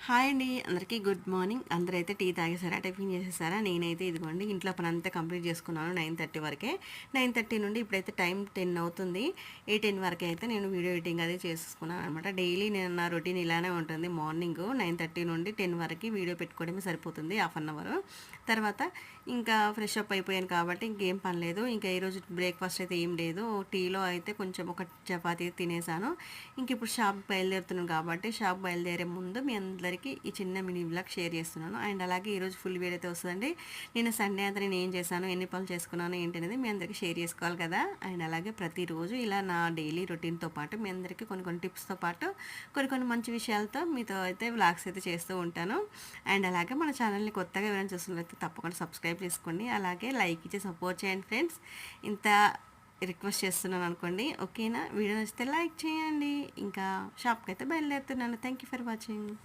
Hi అండి, అందరికీ good morning. అందరైతే టీ తాగేసారా, టిఫిన్ చేసేసారా? నేనైతే ఇదిగోండి ఇంట్లో పని అంతా కంప్లీట్ చేసుకున్నాను 9:30 వరకే. 9:30 నుండి ఇప్పుడైతే టైం 10 అవుతుంది. ఈ 10 వరకే అయితే నేను వీడియో ఎడిటింగ్ అది చేసేసుకున్నాను అనమాట. డైలీ నేను నా రొటీన్ ఇలానే ఉంటుంది. మార్నింగ్ 9:30 నుండి 10 వరకు వీడియో పెట్టుకోవడమే సరిపోతుంది, హాఫ్ అన్ అవర్. తర్వాత ఇంకా ఫ్రెష్ అప్ అయిపోయాను కాబట్టి ఇంకేం పని లేదు. ఇంకా ఈరోజు బ్రేక్ఫాస్ట్ అయితే ఏం లేదు. టీలో అయితే కొంచెం ఒక చపాతీ తినేసాను. ఇంక ఇప్పుడు షాప్ బయలుదేరుతున్నాను కాబట్టి షాప్ బయలుదేరే ముందు మీ అందరికీ ఈ చిన్న మినీ బ్లాగ్ షేర్ చేస్తున్నాను. అండ్ అలాగే ఈరోజు ఫుల్ వీడియో అయితే వస్తుందండి. నేను సండే అంతా నేను ఏం చేశాను, ఎన్ని పనులు చేసుకున్నాను ఏంటి అనేది మీ అందరికీ షేర్ చేసుకోవాలి కదా. అండ్ అలాగే ప్రతిరోజు ఇలా నా డైలీ రొటీన్తో పాటు మీ అందరికీ కొన్ని కొన్ని టిప్స్తో పాటు కొన్ని మంచి విషయాలతో మీతో అయితే వ్లాగ్స్ అయితే చేస్తూ ఉంటాను. అండ్ అలాగే మన ఛానల్ని కొత్తగా ఎవరైనా చూస్తున్నట్లయితే తప్పకుండా సబ్స్క్రైబ్ చేసుకోండి. అలాగే లైక్ ఇచ్చి సపోర్ట్ చేయండి ఫ్రెండ్స్. ఇంత రిక్వెస్ట్ చేస్తున్నాను అనుకోండి, ఓకేనా? వీడియో నచ్చితే లైక్ చేయండి. ఇంకా షాప్కి అయితే బయలుదేరుతున్నాను. Thank you for watching.